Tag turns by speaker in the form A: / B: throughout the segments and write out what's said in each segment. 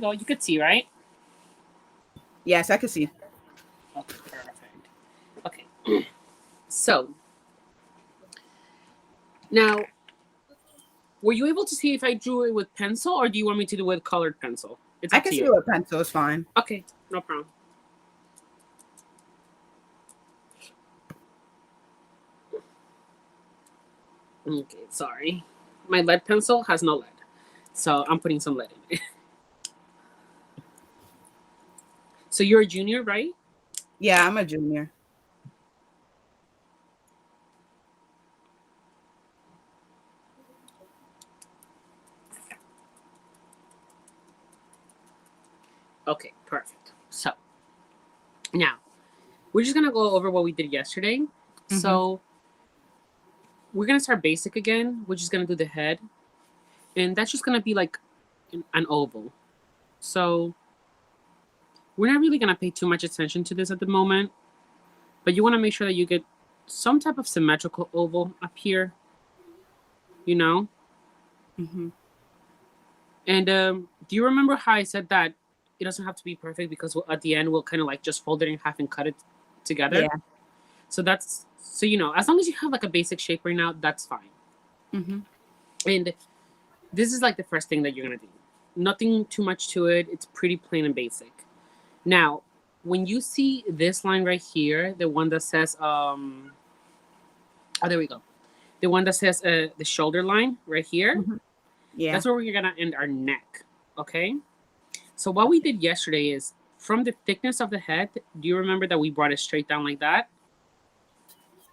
A: go. You could see, right?
B: Yes, I can see.
A: Okay, perfect. Okay. So now, were you able to see if I drew it with pencil, or do you want me to do it with colored pencil? It's
B: I
A: up
B: can
A: to
B: see
A: you.
B: with pencil. It's fine.
A: Okay, no problem. Okay, sorry. My lead pencil has no lead, so I'm putting some lead in it. So you're a junior, right?
B: Yeah, I'm a junior.
A: Okay, perfect. So now we're just gonna go over what we did yesterday. So we're gonna start basic again. We're just gonna do the head, and that's just gonna be like an oval. So we're not really gonna pay too much attention to this at the moment, but you want to make sure that you get some type of symmetrical oval up here, you know. And do you remember how I said that it doesn't have to be perfect because at the end we'll kind of like just fold it in half and cut it together?
B: Yeah.
A: So that's so as long as you have like a basic shape right now, that's fine. And this is like the first thing that you're gonna do. Nothing too much to it. It's pretty plain and basic. Now, when you see this line right here, the one that says there we go. The one that says the shoulder line right here.
B: Yeah.
A: That's where we're gonna end our neck. Okay. So what we did yesterday is from the thickness of the head. Do you remember that we brought it straight down like that?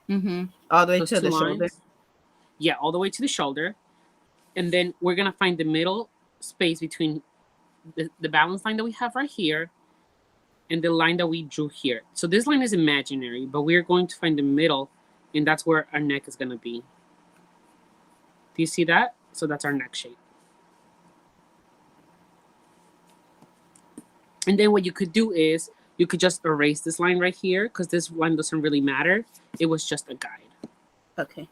B: All the way
A: Those
B: to the shoulder.
A: lines? Yeah, all the way to the shoulder. And then we're gonna find the middle space between the balance line that we have right here and the line that we drew here. So this line is imaginary, but we're going to find the middle, and that's where our neck is gonna be. Do you see that? So that's our neck shape. And then what you could do is you could just erase this line right here because this one doesn't really matter. It was just a guide.
B: Okay.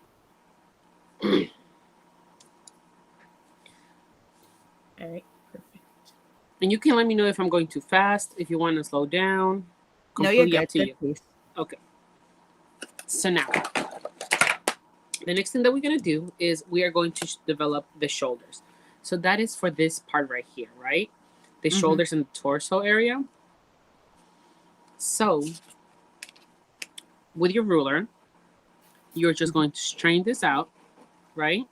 B: All right. Perfect.
A: And you can let me know if I'm going too fast, if you want to slow down.
B: Completely no, you're good.
A: To you. Okay. So now, the next thing that we're going to do is we are going to develop the shoulders. So that is for this part right here, right? The shoulders and the torso area. So with your ruler, you're just going to strain this out, right?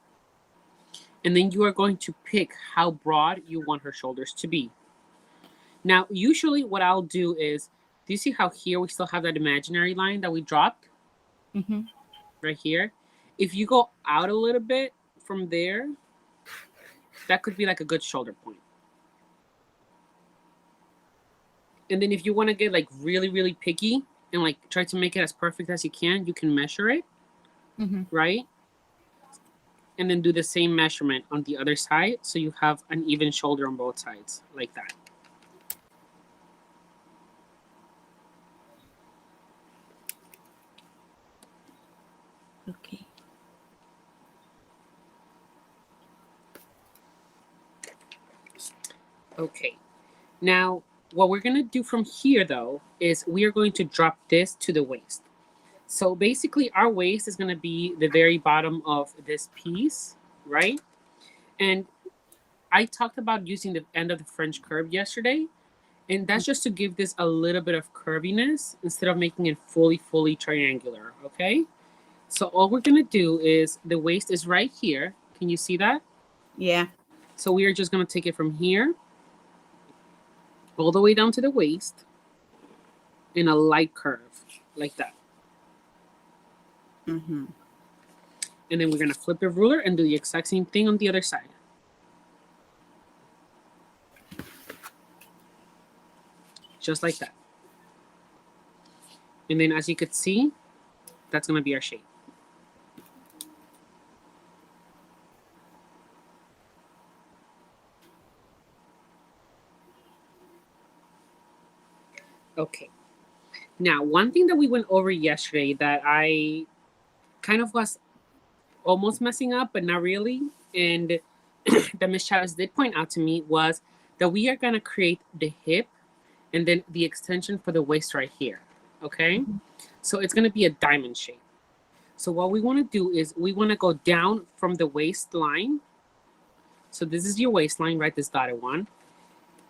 A: And then you are going to pick how broad you want her shoulders to be. Now, usually what I'll do is, do you see how here we still have that imaginary line that we dropped? Right here. If you go out a little bit from there, that could be like a good shoulder point. And then if you want to get like really, really picky and like try to make it as perfect as you can measure it, right? And then do the same measurement on the other side so you have an even shoulder on both sides, like that.
B: Okay.
A: Okay. Now, what we're going to do from here, though, is we are going to drop this to the waist. So basically, our waist is going to be the very bottom of this piece, right? And I talked about using the end of the French curve yesterday. And that's just to give this a little bit of curviness instead of making it fully triangular, okay? So all we're going to do is the waist is right here. Can you see that?
B: Yeah.
A: So we are just going to take it from here all the way down to the waist in a light curve, like that. And then we're going to flip the ruler and do the exact same thing on the other side. Just like that. And then as you could see, that's going to be our shape. Okay. Now, one thing that we went over yesterday that I kind of was almost messing up, but not really, and that Ms. Chavez did point out to me was that we are going to create the hip and then the extension for the waist right here, okay?
B: Mhm.
A: So it's going to be a diamond shape. So what we want to do is we want to go down from the waistline. So this is your waistline, right? This dotted one.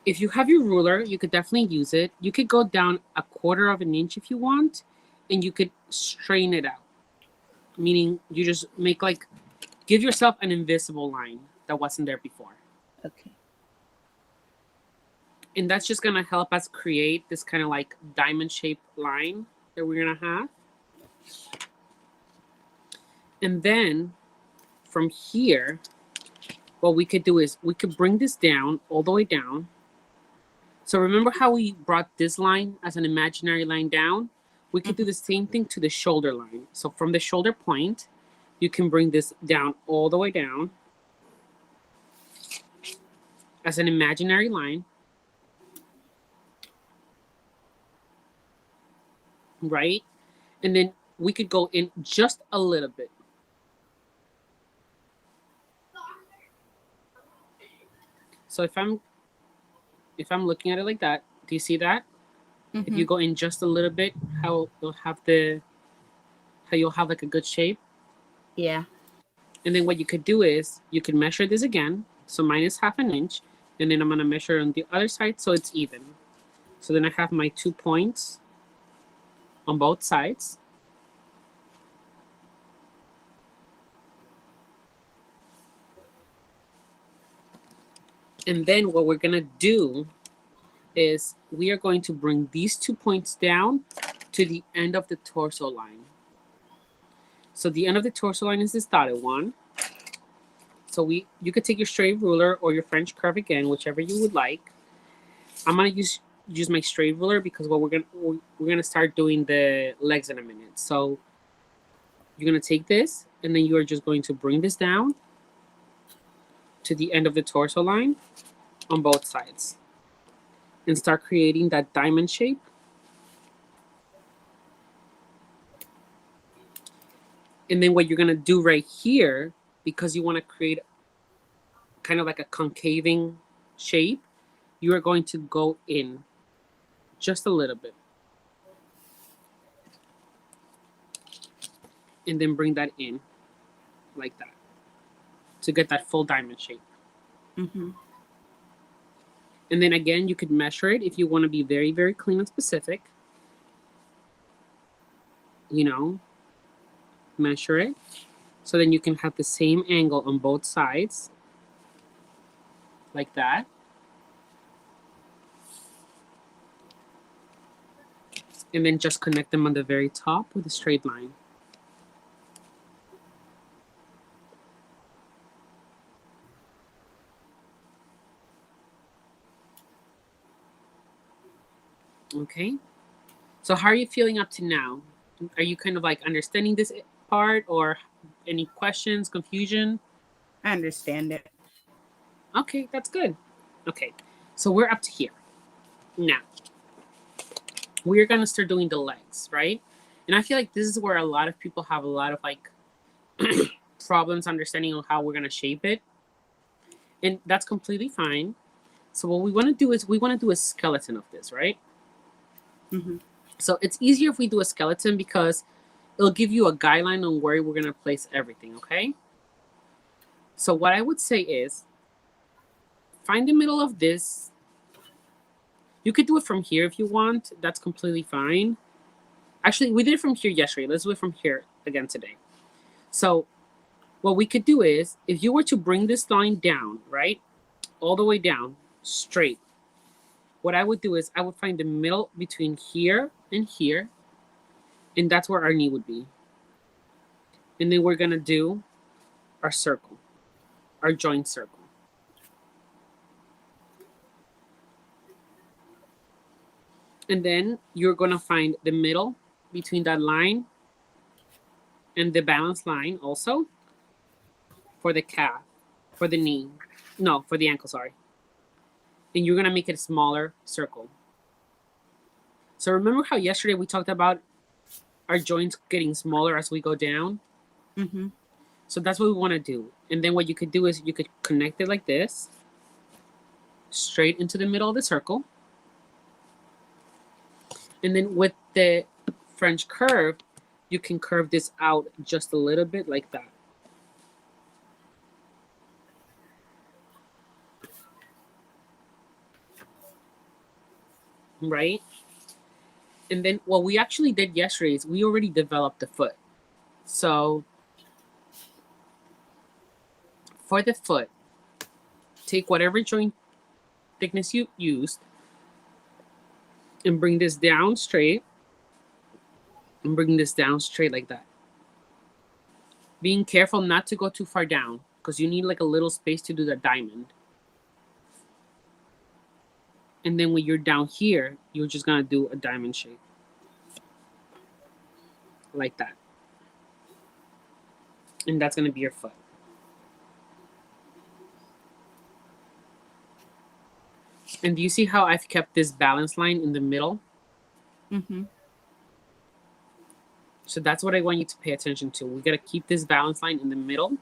A: If you have your ruler, you could definitely use it. You could go down 1/4 of an inch if you want, and you could strain it out. Meaning you just make like, give yourself an invisible line that wasn't there before.
B: Okay.
A: And that's just gonna help us create this kind of like diamond shaped line that we're gonna have. And then from here, what we could do is we could bring this down all the way down. So remember how we brought this line as an imaginary line down? We could do the same thing to the shoulder line. So from the shoulder point, you can bring this down all the way down as an imaginary line. Right? And then we could go in just a little bit. So if I'm looking at it like that, do you see that?
B: Mm-hmm.
A: If you go in just a little bit, how you'll have like a good shape.
B: Yeah.
A: And then what you could do is you can measure this again. So mine is 1/2 inch, and then I'm gonna measure on the other side so it's even. So then I have my 2 points on both sides. And then what we're gonna do is we are going to bring these 2 points down to the end of the torso line. So the end of the torso line is this dotted one. So you could take your straight ruler or your French curve again, whichever you would like. I'm gonna use my straight ruler because what we're gonna start doing the legs in a minute. So you're gonna take this and then you are just going to bring this down to the end of the torso line on both sides and start creating that diamond shape. And then what you're gonna do right here, because you want to create kind of like a concaving shape, you are going to go in just a little bit. And then bring that in like that to get that full diamond shape.
B: Mm-hmm.
A: And then again, you could measure it if you want to be very, very clean and specific. You know, measure it. So then you can have the same angle on both sides. Like that. And then just connect them on the very top with a straight line. Okay. So how are you feeling up to now? Are you kind of like understanding this part, or any questions, confusion?
B: I understand it.
A: Okay, that's good. Okay, so we're up to here. Now, we're gonna start doing the legs, right? And I feel like this is where a lot of people have a lot of like problems understanding on how we're gonna shape it. And that's completely fine. So what we wanna do is we wanna do a skeleton of this, right?
B: Mm-hmm.
A: So it's easier if we do a skeleton because it'll give you a guideline on where we're gonna place everything, okay? So what I would say is find the middle of this. You could do it from here if you want. That's completely fine. Actually, we did it from here yesterday. Let's do it from here again today. So what we could do is, if you were to bring this line down, right, all the way down, straight, what I would do is I would find the middle between here, and that's where our knee would be. And then we're gonna do our circle, our joint circle. And then you're gonna find the middle between that line and the balance line also for the calf, for the knee, no, for the ankle, sorry. And you're gonna make it a smaller circle. So remember how yesterday we talked about our joints getting smaller as we go down?
B: Mm-hmm.
A: So that's what we wanna do. And then what you could do is you could connect it like this, straight into the middle of the circle. And then with the French curve, you can curve this out just a little bit like that. Right? And then what we actually did yesterday is we already developed the foot. So for the foot, take whatever joint thickness you used and bring this down straight and bring this down straight like that. Being careful not to go too far down because you need like a little space to do the diamond. And then when you're down here, you're just gonna do a diamond shape. Like that. And that's gonna be your foot. And do you see how I've kept this balance line in the middle?
B: Mm-hmm.
A: So that's what I want you to pay attention to. We gotta keep this balance line in the middle.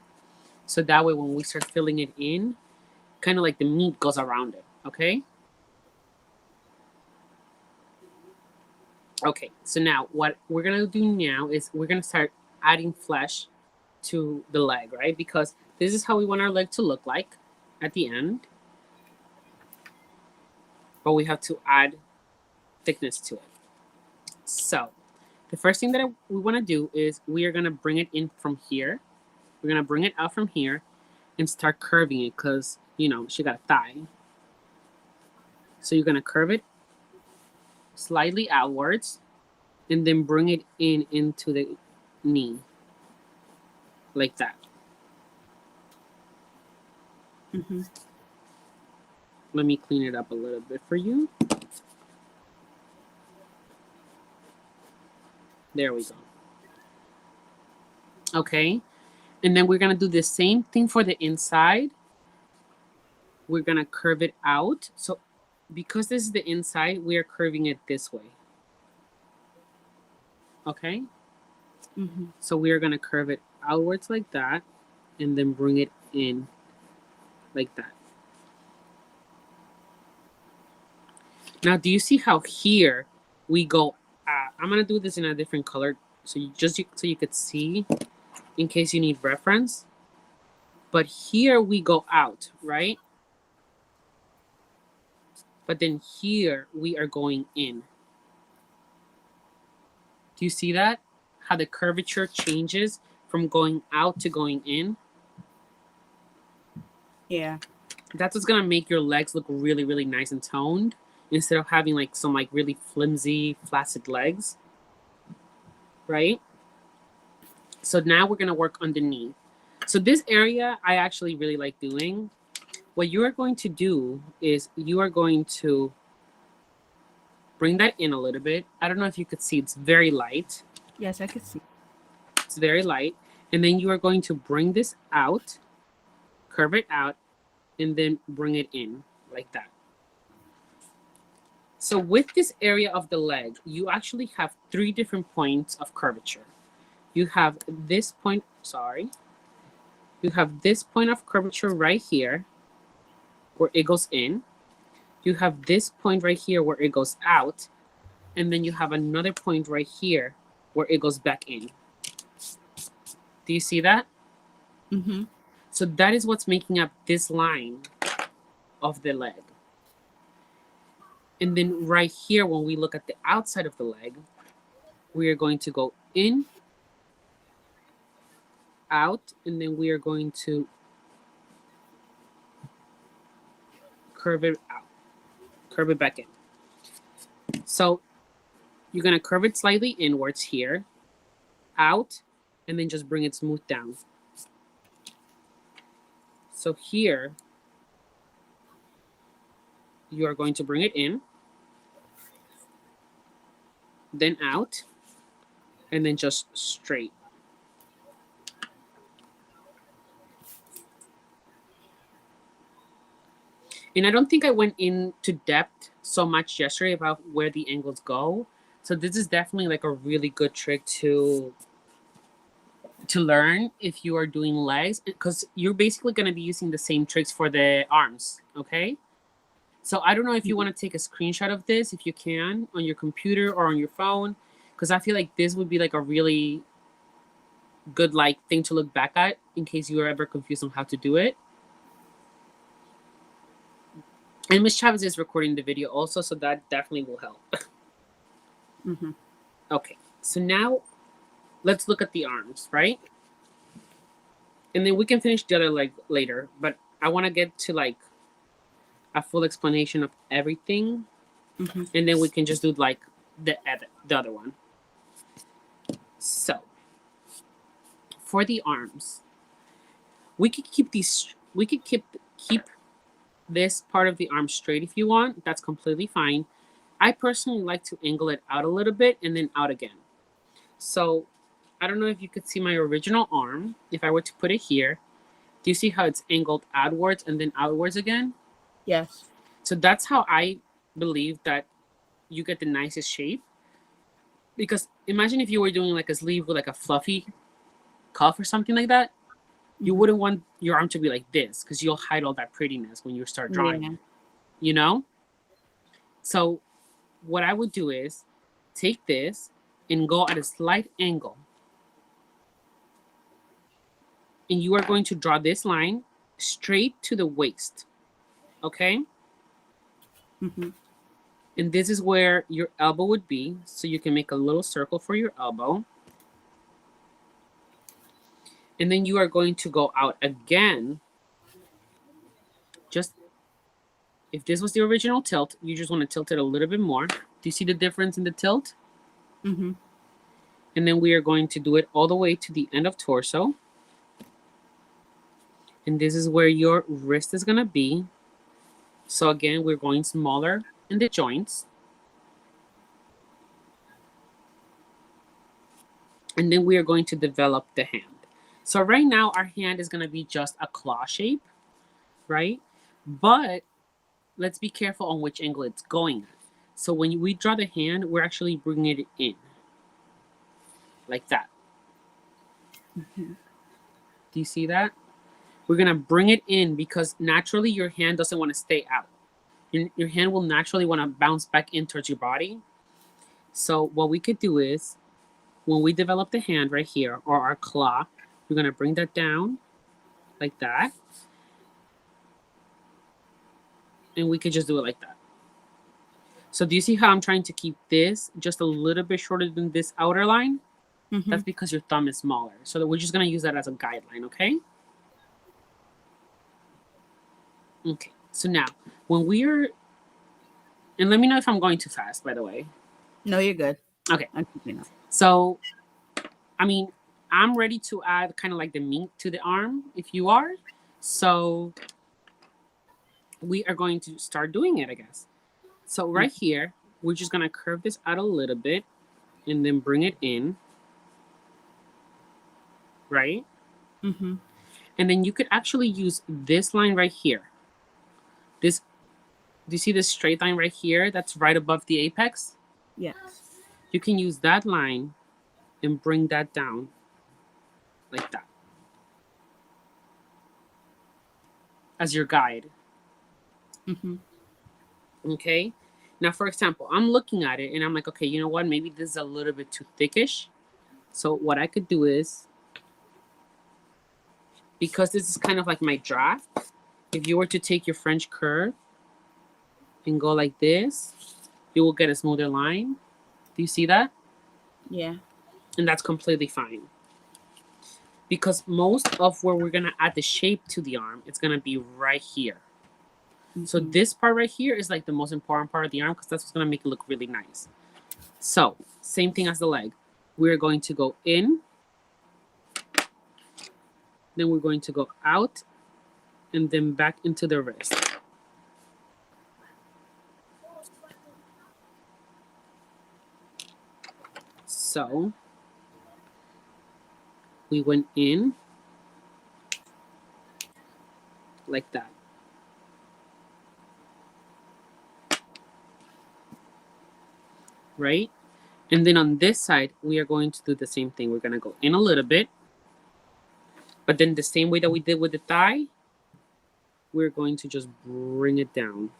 A: So that way when we start filling it in, kind of like the meat goes around it, okay? Okay, so now what we're gonna do now is we're gonna start adding flesh to the leg, right? Because this is how we want our leg to look like at the end. But we have to add thickness to it. So the first thing that we want to do is we are going to bring it in from here. We're going to bring it out from here and start curving it because, you know, she got a thigh. So you're going to curve it slightly outwards and then bring it in into the knee like that.
B: Mm-hmm.
A: Let me clean it up a little bit for you. There we go. Okay. And then we're going to do the same thing for the inside. We're going to curve it out. So because this is the inside, we are curving it this way. Okay.
B: Mm-hmm.
A: So we are going to curve it outwards like that and then bring it in like that. Now, do you see how here we go? I'm going to do this in a different color so you could see in case you need reference. But here we go out, right? But then here we are going in. Do you see that? How the curvature changes from going out to going in?
B: Yeah.
A: That's what's gonna make your legs look really, really nice and toned instead of having like some like really flimsy, flaccid legs, right? So now we're gonna work underneath. So this area I actually really like doing. What you are going to do is you are going to bring that in a little bit. I don't know if you could see, it's very light.
B: Yes, I could see.
A: It's very light. And then you are going to bring this out, curve it out, and then bring it in like that. So with this area of the leg, you actually have 3 different points of curvature. You have this point, you have this point of curvature right here where it goes in. You have this point right here where it goes out. And then you have another point right here where it goes back in. Do you see that?
B: Mm-hmm.
A: So that is what's making up this line of the leg. And then right here, when we look at the outside of the leg, we are going to go in, out, and then we are going to curve it out, curve it back in. So you're going to curve it slightly inwards here, out, and then just bring it smooth down. So here, you are going to bring it in, then out, and then just straight. And I don't think I went into depth so much yesterday about where the angles go. So this is definitely like a really good trick to learn if you are doing legs, because you're basically going to be using the same tricks for the arms, okay? So I don't know if you want to take a screenshot of this, if you can, on your computer or on your phone, because I feel like this would be like a really good like thing to look back at in case you are ever confused on how to do it. And Miss Chavez is recording the video also, so that definitely will help.
B: Mm-hmm.
A: Okay, so now let's look at the arms, right? And then we can finish the other leg later, but I want to get to like a full explanation of everything,
B: Mm-hmm.
A: and then we can just do like the other one. So for the arms, we could keep these. We could keep this part of the arm straight if you want. That's completely fine. I personally like to angle it out a little bit and then out again. So I don't know if you could see my original arm. If I were to put it here, do you see how it's angled outwards and then outwards again?
B: Yes.
A: So that's how I believe that you get the nicest shape. Because imagine if you were doing like a sleeve with like a fluffy cuff or something like that. You wouldn't want your arm to be like this because you'll hide all that prettiness when you start drawing.
B: Yeah.
A: You know? So what I would do is take this and go at a slight angle. And you are going to draw this line straight to the waist. Okay?
B: Mm-hmm.
A: And this is where your elbow would be. So you can make a little circle for your elbow. And then you are going to go out again. Just, if this was the original tilt, you just want to tilt it a little bit more. Do you see the difference in the tilt?
B: Mm-hmm.
A: And then we are going to do it all the way to the end of torso. And this is where your wrist is going to be. So again, we're going smaller in the joints. And then we are going to develop the hand. So right now, our hand is going to be just a claw shape, right? But let's be careful on which angle it's going at. So when we draw the hand, we're actually bringing it in. Like that.
B: Mm-hmm.
A: Do you see that? We're going to bring it in because naturally your hand doesn't want to stay out. Your hand will naturally want to bounce back in towards your body. So what we could do is, when we develop the hand right here, or our claw, we're going to bring that down like that. And we could just do it like that. So do you see how I'm trying to keep this just a little bit shorter than this outer line?
B: Mm-hmm.
A: That's because your thumb is smaller. So that we're just going to use that as a guideline, okay? Okay, so now, when we're... And let me know if I'm going too fast, by the way.
B: No, you're good.
A: Okay.
B: I'm keeping up.
A: So, I mean, I'm ready to add kind of like the meat to the arm, if you are. So, we are going to start doing it, I guess. So right here, we're just going to curve this out a little bit and then bring it in. Right?
B: Mm-hmm.
A: And then you could actually use this line right here. This, do you see this straight line right here that's right above the apex?
B: Yes.
A: You can use that line and bring that down like that as your guide.
B: Mm-hmm.
A: Okay? Now, for example, I'm looking at it and I'm like, okay, you know what? Maybe this is a little bit too thickish. So what I could do is, because this is kind of like my draft, if you were to take your French curve and go like this, you will get a smoother line. Do you see that?
B: Yeah.
A: And that's completely fine. Because most of where we're going to add the shape to the arm, it's going to be right here. Mm-hmm. So this part right here is like the most important part of the arm because that's what's going to make it look really nice. So same thing as the leg. We're going to go in. Then we're going to go out and then back into the wrist. So we went in like that. Right? And then on this side, we are going to do the same thing. We're going to go in a little bit. But then the same way that we did with the thigh, we're going to just bring it down.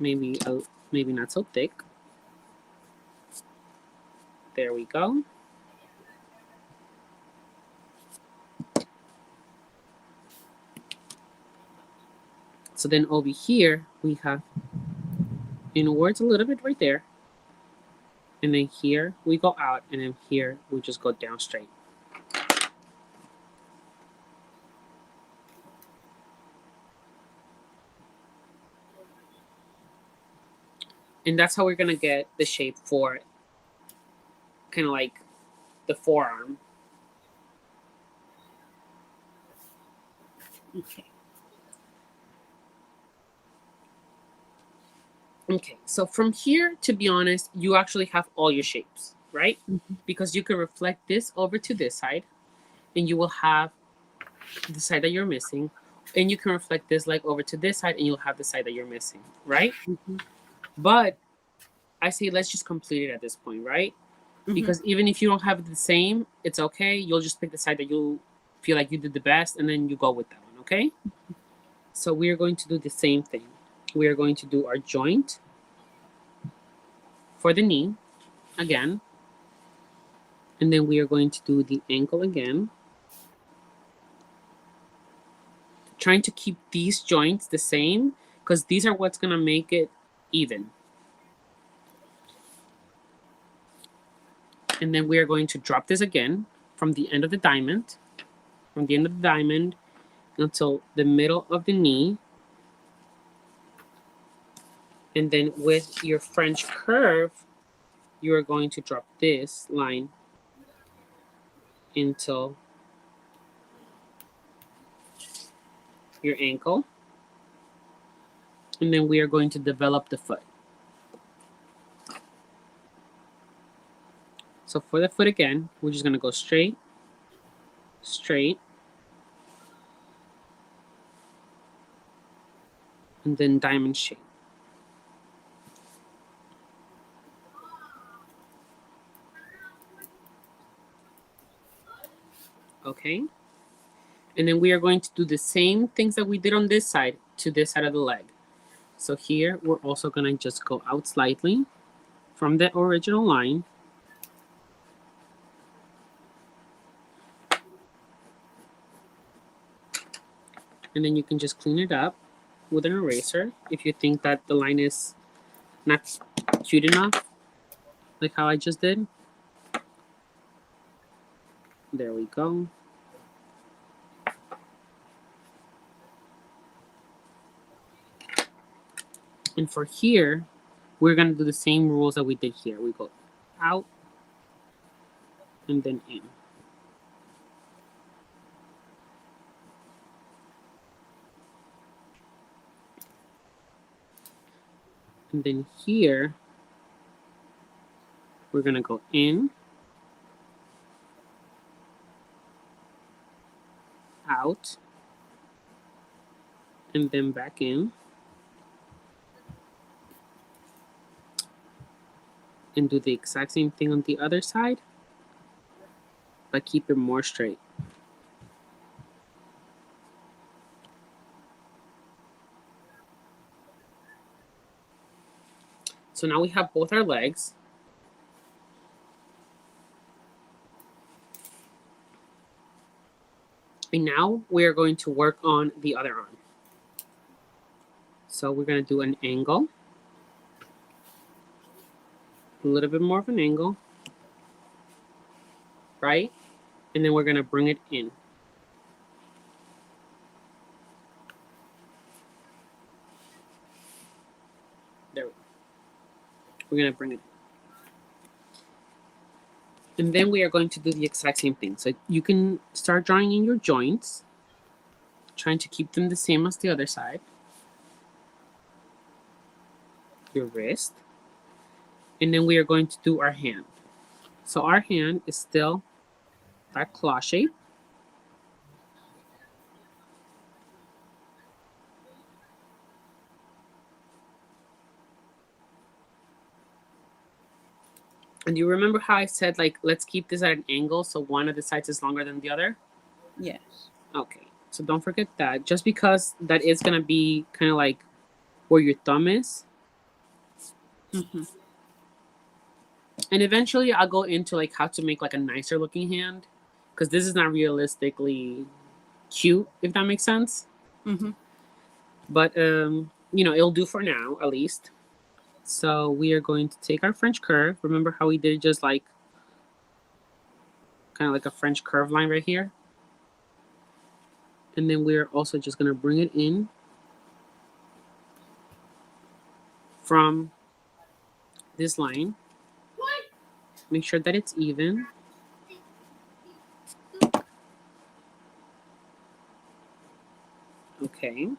A: maybe not so thick. There we go. So then over here, we have inwards a little bit right there. And then here we go out, and then here we just go down straight. And that's how we're gonna get the shape for kind of like the forearm.
B: Okay.
A: Okay, so from here, to be honest, you actually have all your shapes, right?
B: Mm-hmm.
A: Because you can reflect this over to this side, and you will have the side that you're missing. And you can reflect this like over to this side, and you'll have the side that you're missing, right?
B: Mm-hmm.
A: But I say let's just complete it at this point, right?
B: Mm-hmm.
A: Because even if you don't have the same, it's okay. You'll just pick the side that you feel like you did the best, and then you go with that one, okay? So we are going to do the same thing. We are going to do our joint for the knee again. And then we are going to do the ankle again. Trying to keep these joints the same because these are what's going to make it even. And then we are going to drop this again from the end of the diamond, until the middle of the knee. And then with your French curve, you are going to drop this line until your ankle. And then we are going to develop the foot. So for the foot again, we're just going to go straight, straight, and then diamond shape. Okay? And then we are going to do the same things that we did on this side to this side of the leg. So here, we're also going to just go out slightly from the original line. And then you can just clean it up with an eraser if you think that the line is not cute enough, like how I just did. There we go. And for here, we're going to do the same rules that we did here. We go out and then in. And then here, we're going to go in, out, and then back in. And do the exact same thing on the other side, but keep it more straight. So now we have both our legs. And now we are going to work on the other arm. So we're going to do an angle. A little bit more of an angle. Right? And then we're going to bring it in. There we go. We're going to bring it in. And then we are going to do the exact same thing. So you can start drawing in your joints, trying to keep them the same as the other side. Your wrist. And then we are going to do our hand. So our hand is still that claw shape. And you remember how I said, like, let's keep this at an angle so one of the sides is longer than the other?
B: Yes.
A: Okay, so don't forget that. Just because that is going to be kind of like where your thumb is,
B: Mm-hmm.
A: And eventually I'll go into like how to make like a nicer looking hand, because this is not realistically cute, if that makes sense.
B: Mm-hmm.
A: But it'll do for now at least. So we are going to take our French curve. Remember how we did just like kind of like a French curve line right here? And then we're also just going to bring it in from this line. Make sure that it's even. Okay.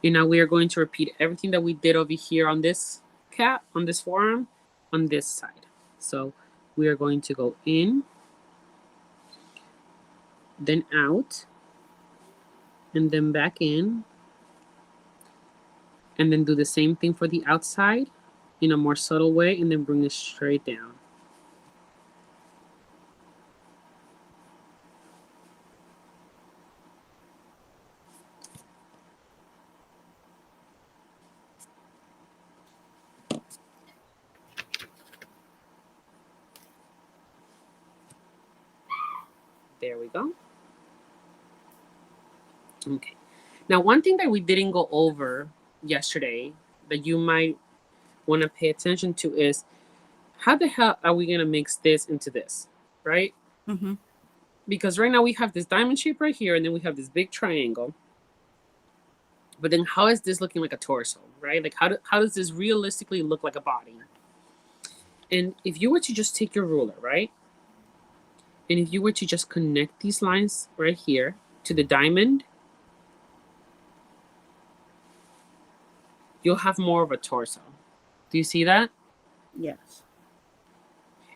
A: And now we are going to repeat everything that we did over here on this cap, on this forearm, on this side. So we are going to go in, then out, and then back in, and then do the same thing for the outside in a more subtle way, and then bring it straight down. There we go. Okay. Now, one thing that we didn't go over yesterday that you might want to pay attention to is how the hell are we going to mix this into this, right?
B: Mm-hmm.
A: Because right now we have this diamond shape right here, and then we have this big triangle. But then how is this looking like a torso, right? Like how does this realistically look like a body? And if you were to just take your ruler, right? And if you were to just connect these lines right here to the diamond, you'll have more of a torso. Do you see that?
B: Yes.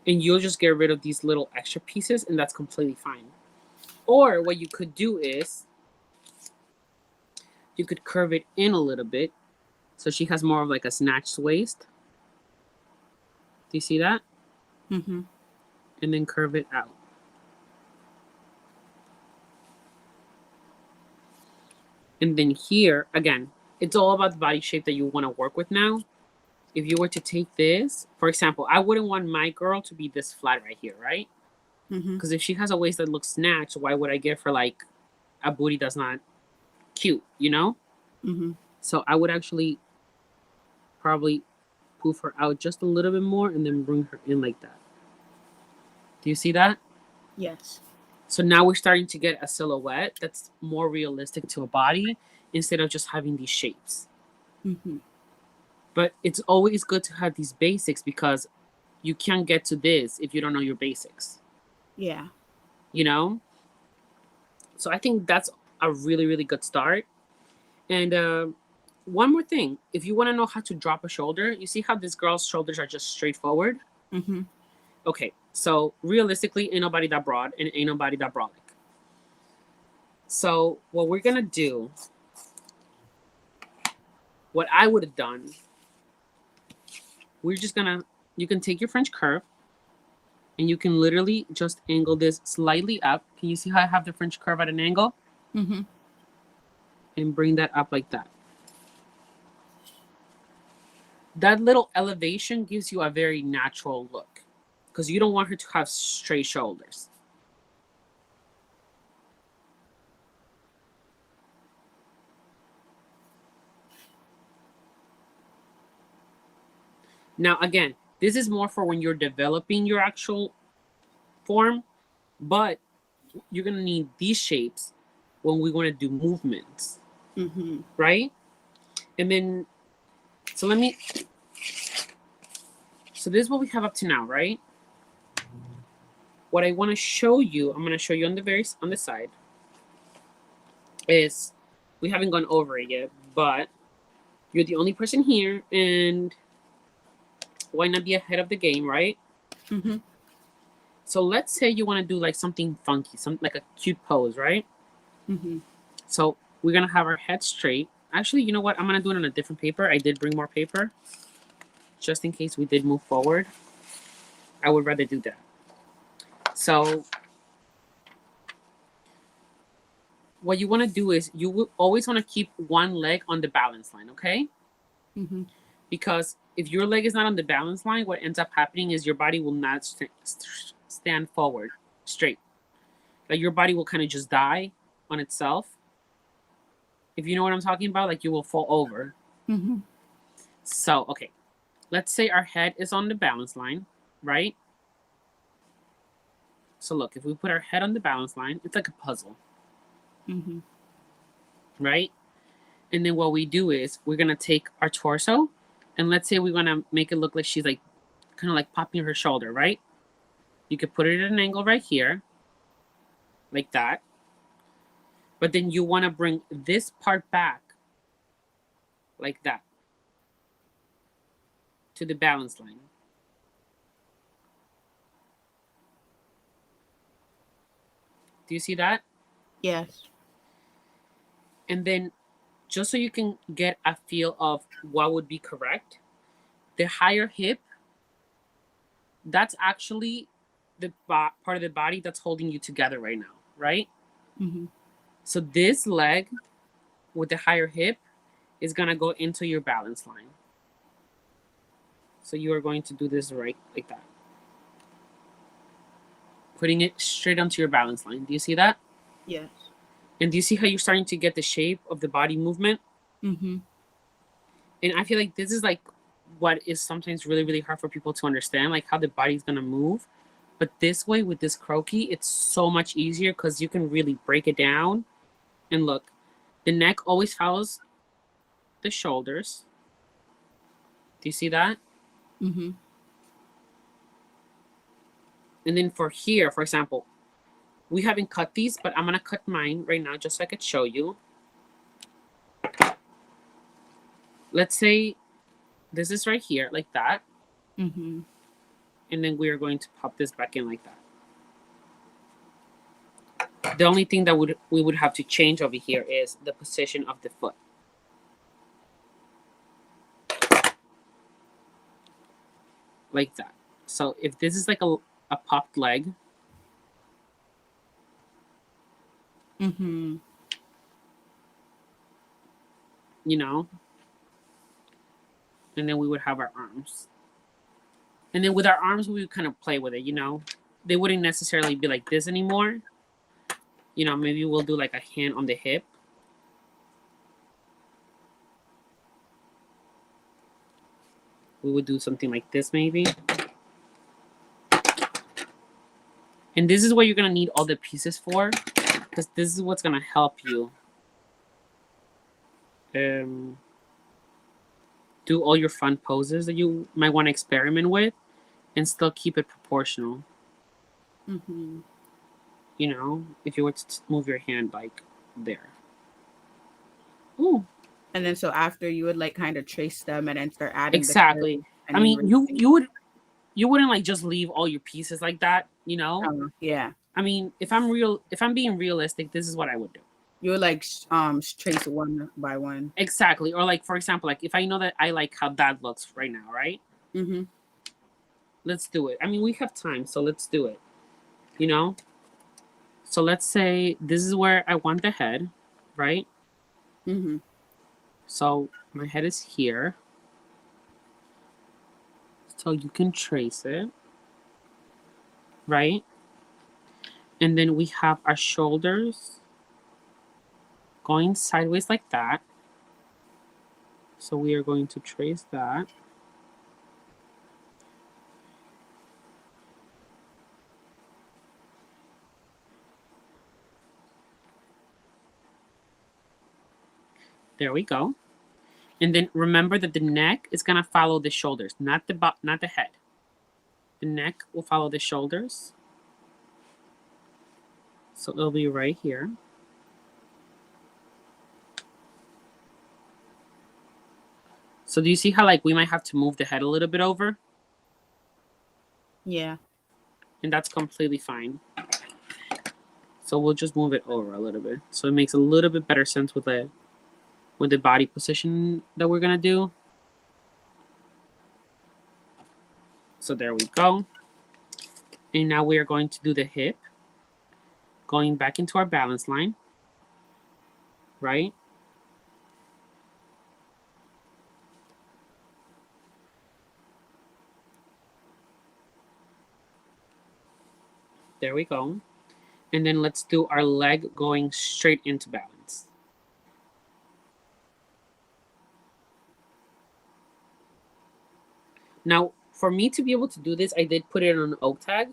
A: And you'll just get rid of these little extra pieces, and that's completely fine. Or what you could do is you could curve it in a little bit so she has more of like a snatched waist. Do you see that?
B: Mm-hmm.
A: And then curve it out. And then here, again, it's all about the body shape that you want to work with now. If you were to take this, for example, I wouldn't want my girl to be this flat right here, right?
B: Mm-hmm.
A: Because if she has a waist that looks snatched, why would I give her like a booty that's not cute, you know?
B: Mm-hmm.
A: So I would actually probably poof her out just a little bit more and then bring her in like that. Do you see that?
B: Yes.
A: So now we're starting to get a silhouette that's more realistic to a body instead of just having these shapes.
B: Mm-hmm.
A: But it's always good to have these basics because you can't get to this if you don't know your basics,
B: Yeah.
A: you know? So I think that's a really, really good start. And one more thing, if you want to know how to drop a shoulder, you see how this girl's shoulders are just straightforward?
B: Mm-hmm.
A: Okay, so realistically, ain't nobody that broad and ain't nobody that brolic. So what we're gonna do, what I would have done, you can take your French curve and you can literally just angle this slightly up. Can you see how I have the French curve at an angle?
B: Mm-hmm.
A: And bring that up like that. That little elevation gives you a very natural look because you don't want her to have straight shoulders. Now, again, this is more for when you're developing your actual form, but you're going to need these shapes when we want to do movements,
B: Mm-hmm.
A: right? And then, so this is what we have up to now, right? What I want to show you, I'm going to show you on the side, is we haven't gone over it yet, but you're the only person here, and why not be ahead of the game, right?
B: Mm-hmm.
A: So let's say you want to do like something funky, something like a cute pose, right?
B: Mm-hmm.
A: So we're going to have our head straight. Actually, you know what? I'm going to do it on a different paper. I did bring more paper just in case we did move forward. I would rather do that. So what you want to do is you will always want to keep one leg on the balance line, okay?
B: Mm-hmm.
A: Because if your leg is not on the balance line, what ends up happening is your body will not stand forward straight. Like your body will kind of just die on itself. If you know what I'm talking about, like you will fall over.
B: Mm-hmm.
A: So, okay, let's say our head is on the balance line, right? So look, if we put our head on the balance line, it's like a puzzle,
B: Mm-hmm.
A: right? And then what we do is we're gonna take our torso, and let's say we wanna make it look like she's like kind of like popping her shoulder, right? You could put it at an angle right here, like that. But then you wanna bring this part back, like that, to the balance line. Do you see that?
B: Yes.
A: And then just so you can get a feel of what would be correct, the higher hip, that's actually the part of the body that's holding you together right now, right?
B: Mm-hmm.
A: So this leg with the higher hip is gonna go into your balance line. So you are going to do this right like that. Putting it straight onto your balance line. Do you see that?
B: Yes.
A: And do you see how you're starting to get the shape of the body movement?
B: Mm-hmm.
A: And I feel like this is like what is sometimes really, really hard for people to understand, like how the body's gonna move. But this way with this croquis, it's so much easier because you can really break it down. And look, the neck always follows the shoulders. Do you see that?
B: Mm-hmm.
A: And then for here, for example, we haven't cut these, but I'm gonna cut mine right now just so I could show you. Let's say this is right here, like that.
B: Mm-hmm.
A: And then we are going to pop this back in like that. The only thing that we would have to change over here is the position of the foot. Like that. So if this is like a popped leg,
B: Mm-hmm.
A: you know, and then we would have our arms. And then with our arms, we would kind of play with it, you know. They wouldn't necessarily be like this anymore. You know, maybe we'll do like a hand on the hip. We would do something like this maybe. And this is what you're gonna need all the pieces for, because this is what's gonna help you do all your fun poses that you might want to experiment with and still keep it proportional.
B: Mm-hmm.
A: You know, if you were to move your hand like there. Ooh,
B: And then so after you would like kind of trace them and then start adding the
A: exactly.
B: curves
A: I
B: and
A: mean,
B: erasing.
A: you wouldn't like just leave all your pieces like that, you know?
B: Yeah.
A: I mean, if I'm being realistic, this is what I would do.
B: You would like trace one by one.
A: Exactly. Or like for example, like if I know that I like how that looks right now, right?
B: Mm-hmm.
A: Let's do it. I mean, we have time, so let's do it. You know? So let's say this is where I want the head, right?
B: Mm-hmm.
A: So my head is here. So you can trace it, right? And then we have our shoulders going sideways like that. So we are going to trace that. There we go. And then remember that the neck is gonna follow the shoulders, not the head. The neck will follow the shoulders. So it'll be right here. So do you see how like we might have to move the head a little bit over?
B: Yeah.
A: And that's completely fine. So we'll just move it over a little bit. So it makes a little bit better sense with the body position that we're gonna do. So there we go. And now we are going to do the hip, going back into our balance line, right? There we go. And then let's do our leg going straight into balance. Now, for me to be able to do this, I did put it on an oak tag,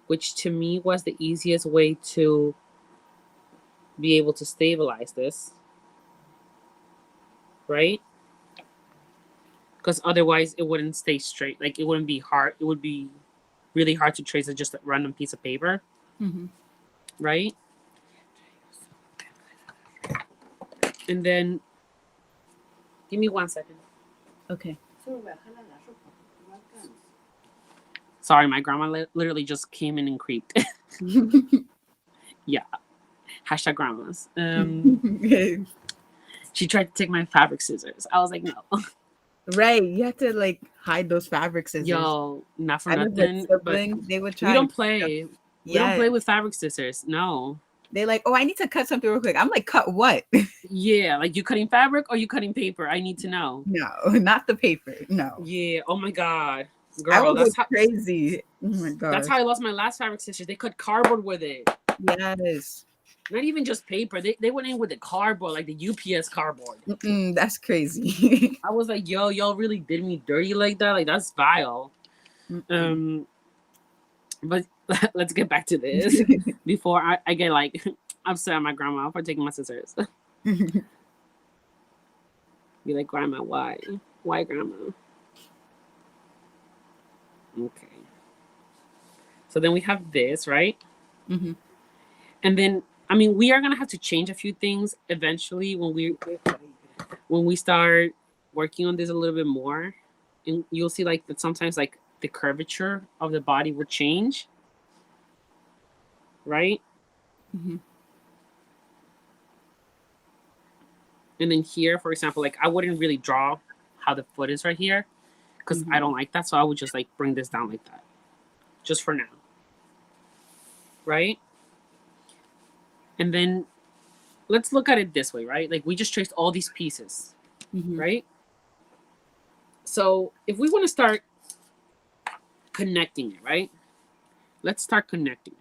A: which to me was the easiest way to be able to stabilize this, right? Because otherwise it wouldn't stay straight. Like, it wouldn't be hard. It would be really hard to trace with just a random piece of paper, right? And then, give me 1 second.
B: Okay.
A: Sorry, my grandma literally just came in and creeped. Yeah. Hashtag grandmas. She tried to take my fabric scissors. I was like, no.
B: Right. You have to like hide those fabric scissors.
A: Yo, not for
B: I know
A: nothing.
B: that
A: But
B: siblings, they would try.
A: we don't play. We don't play with fabric scissors. No.
B: They like, oh, I need to cut something real quick. I'm like, cut what?
A: Yeah, like, you cutting fabric or you cutting paper? I need to know.
B: No, not the paper. No.
A: Yeah. Oh my god,
B: I
A: girl,
B: would go crazy. Oh my god.
A: That's how I lost my last fabric scissors. They cut cardboard with it.
B: Yes.
A: Not even just paper. They went in with the cardboard, like the UPS cardboard.
B: That's crazy.
A: I was like, yo, y'all really did me dirty like that? Like, that's vile. But let's get back to this before I get like upset at my grandma for taking my scissors. Be like, grandma, why? Why, grandma? Okay. So then we have this, right? And then, I mean, we are gonna have to change a few things eventually when we start working on this a little bit more, and you'll see like that sometimes like the curvature of the body will change, right? And then here, for example, like, I wouldn't really draw how the foot is right here because I don't like that, so I would just like bring this down like that, just for now, right? And then let's look at it this way, right? Like, we just traced all these pieces, right? So if we want to start connecting it, right? Let's start connecting it.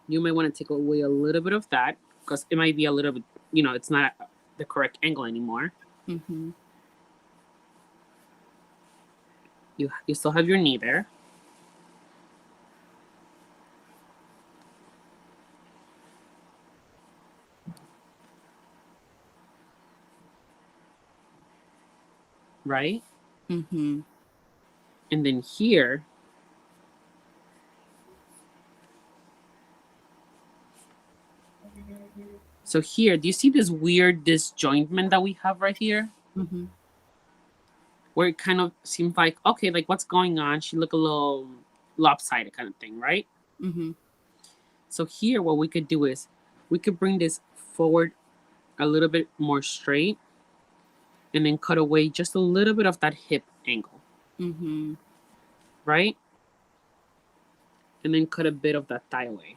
A: You might want to take away a little bit of that because it might be a little bit, it's not the correct angle anymore. You still have your knee there. Right? And then here, so here, do you see this weird disjointment that we have right here? Where it kind of seems like, okay, like, what's going on? She look a little lopsided kind of thing, right? So here, what we could do is we could bring this forward a little bit more straight and then cut away just a little bit of that hip angle. Right? And then cut a bit of that thigh away.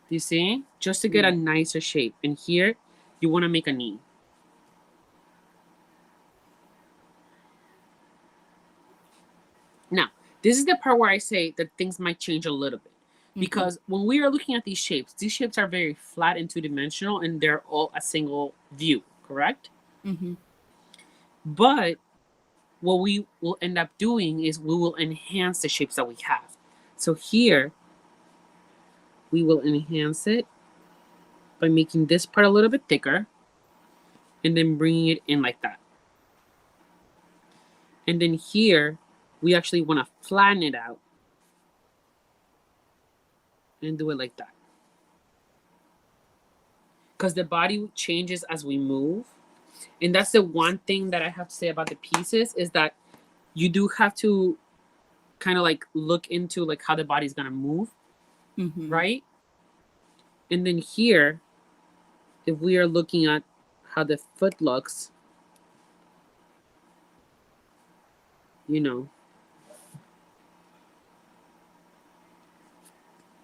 A: Do you see? Just to get a nicer shape. And here, you want to make a knee. Now, this is the part where I say that things might change a little bit. Because when we are looking at these shapes are very flat and two-dimensional, and they're all a single view, correct? But what we will end up doing is we will enhance the shapes that we have. So here, we will enhance it by making this part a little bit thicker and then bringing it in like that. And then here, we actually want to flatten it out and do it like that. Because the body changes as we move. And that's the one thing that I have to say about the pieces is that you do have to kind of like look into like how the body's going to move, right? And then here, if we are looking at how the foot looks,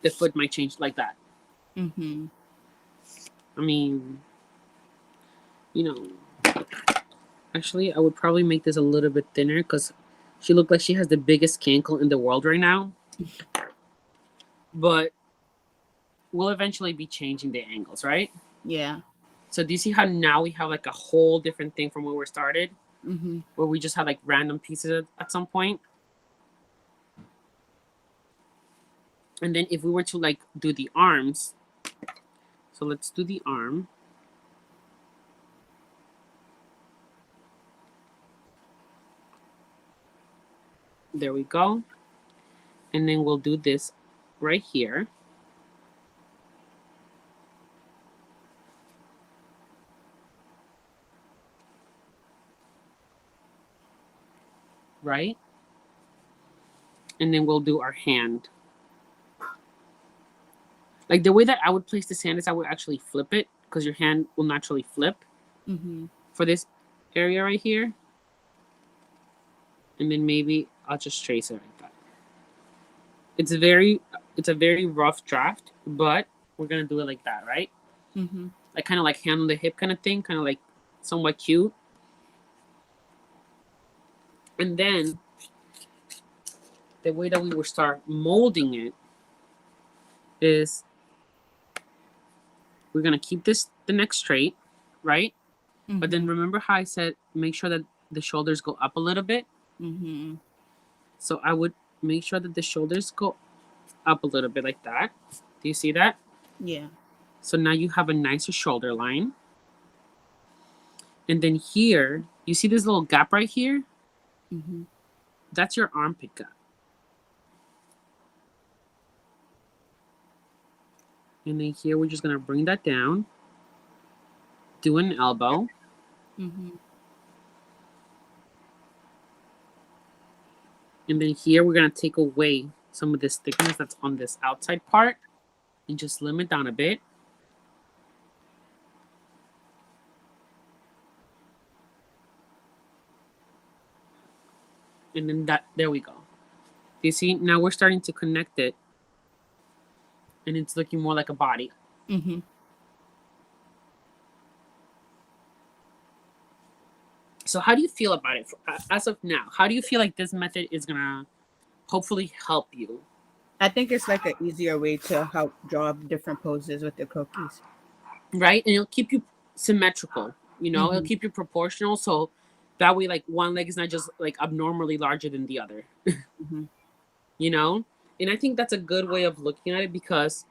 A: the foot might change like that. I mean, Actually, I would probably make this a little bit thinner because she looked like she has the biggest cankle in the world right now. But we'll eventually be changing the angles, right?
B: Yeah.
A: So do you see how now we have like a whole different thing from where we started?
B: Mm-hmm.
A: Where we just had like random pieces at some point? And then if we were to like do the arms, so let's do the arm. There we go. And then we'll do this right here. Right? And then we'll do our hand. Like the way that I would place this hand is I would actually flip it because your hand will naturally flip
B: Mm-hmm.
A: for this area right here. And then maybe I'll just trace it like that. It's a very rough draft, but we're gonna do it like that, right?
B: Mm-hmm.
A: Like kind of like hand on the hip kind of thing, kind of like somewhat cute. And then the way that we will start molding it is we're gonna keep the neck straight, right?
B: Mm-hmm.
A: But then remember how I said make sure that the shoulders go up a little bit.
B: Mm-hmm.
A: So I would make sure that the shoulders go up a little bit like that. Do you see that?
B: Yeah.
A: So now you have a nicer shoulder line. And then here, you see this little gap right here?
B: Mm-hmm.
A: That's your armpit gap. And then here, we're just going to bring that down. Do an elbow.
B: Mm-hmm.
A: And then here, we're going to take away some of this thickness that's on this outside part and just slim it down a bit. And then there we go. You see, now we're starting to connect it and it's looking more like a body.
B: Mm-hmm.
A: So how do you feel about it as of now? How do you feel like this method is going to hopefully help you?
B: I think it's like an easier way to help draw different poses with the cookies.
A: Right? And it'll keep you symmetrical, it'll
B: Mm-hmm.
A: keep you proportional. So that way, like one leg is not just like abnormally larger than the other,
B: Mm-hmm.
A: you know? And I think that's a good way of looking at it because,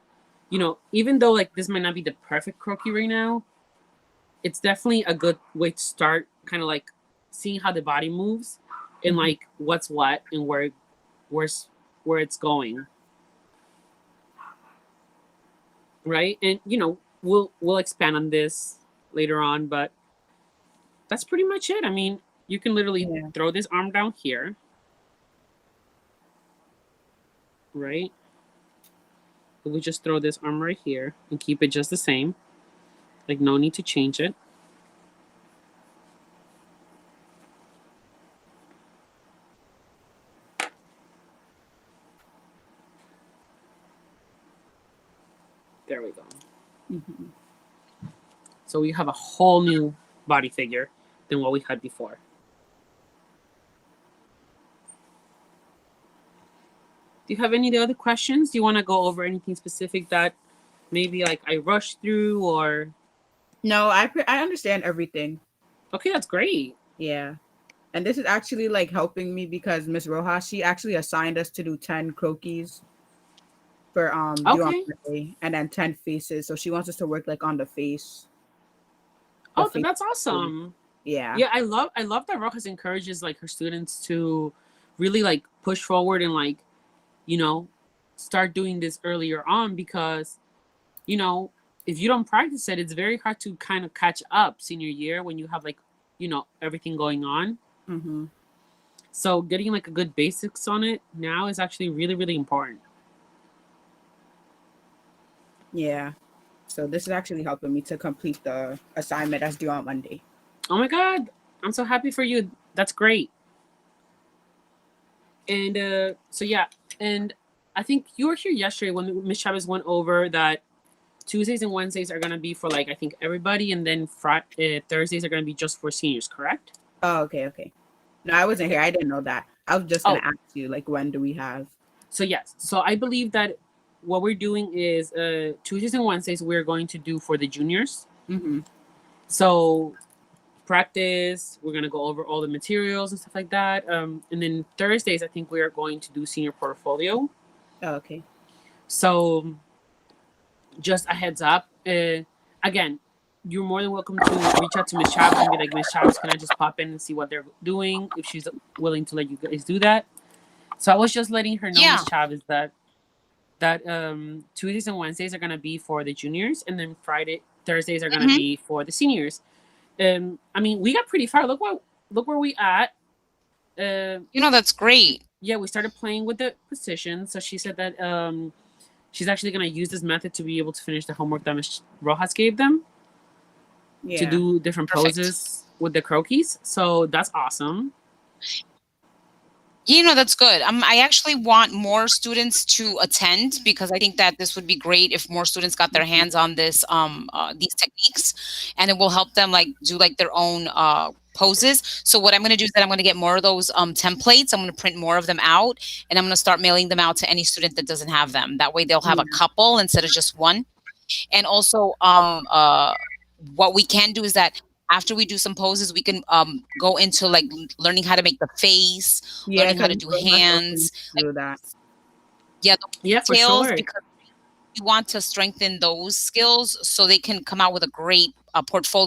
A: even though like this might not be the perfect croquis right now, it's definitely a good way to start kind of like seeing how the body moves and
B: Mm-hmm.
A: like what's what and where's where it's going. Right. And we'll expand on this later on, but that's pretty much it. I mean, you can literally
B: Yeah.
A: throw this arm down here, right? We just throw this arm right here and keep it just the same. Like no need to change it. There we go.
B: Mm-hmm.
A: So we have a whole new body figure than what we had before. Do you have any other questions? Do you want to go over anything specific that maybe like I rushed through or?
B: No, I understand everything.
A: Okay, that's great.
B: Yeah. And this is actually like helping me because Miss Rojas, she actually assigned us to do 10 croquis for due on
A: Okay.
B: Monday and then 10 faces. So she wants us to work like on the face. The
A: Oh,
B: face.
A: that's awesome.
B: Yeah.
A: Yeah, I love that Rojas encourages like her students to really like push forward and like, you know, start doing this earlier on because, if you don't practice it, it's very hard to kind of catch up senior year when you have like, everything going on.
B: Mm-hmm.
A: So getting like a good basics on it now is actually really, really important.
B: Yeah. So this is actually helping me to complete the assignment that's due on Monday.
A: Oh my God. I'm so happy for you. That's great. And so yeah, and I think you were here yesterday when Miss Chavez went over that Tuesdays and Wednesdays are gonna be for like I think everybody, and then Thursdays are gonna be just for seniors, correct?
B: Oh, okay, okay. No, I wasn't here. I didn't know that. I was just gonna
A: Oh,
B: ask you, like, when do we have?
A: so yes. So I believe that what we're doing is Tuesdays and Wednesdays we're going to do for the juniors.
B: Mm-hmm.
A: So practice, we're gonna go over all the materials and stuff like that. And then Thursdays I think we are going to do senior portfolio.
B: Oh, okay.
A: So just a heads up. Again, you're more than welcome to reach out to Miss Chavez and be like, Miss Chavez, can I just pop in and see what they're doing? If she's willing to let you guys do that. So I was just letting her know,
C: Yeah.
A: Miss Chavez, that Tuesdays and Wednesdays are gonna be for the juniors, and then Thursdays are gonna
C: Hmm.
A: be for the seniors. I mean, we got pretty far. Look where we at.
C: That's great.
A: Yeah, we started playing with the position. So she said that she's actually gonna use this method to be able to finish the homework that Ms. Rojas gave them to
B: Yeah.
A: do different
C: Perfect.
A: poses with the croquis. So that's awesome.
C: That's good. I actually want more students to attend because I think that this would be great if more students got their hands on these techniques, and it will help them like do like their own poses. So what I'm going to do is that I'm going to get more of those templates. I'm going to print more of them out, and I'm going to start mailing them out to any student that doesn't have them. That way they'll have a couple instead of just one. And also what we can do is that after we do some poses, we can go into like learning how to make the face,
B: Yeah,
C: learning how to
B: because
C: do hands, like,
B: through that.
C: yeah, the
A: Yeah, for
C: details,
A: sure.
C: because we want to strengthen those skills so they can come out with a great portfolio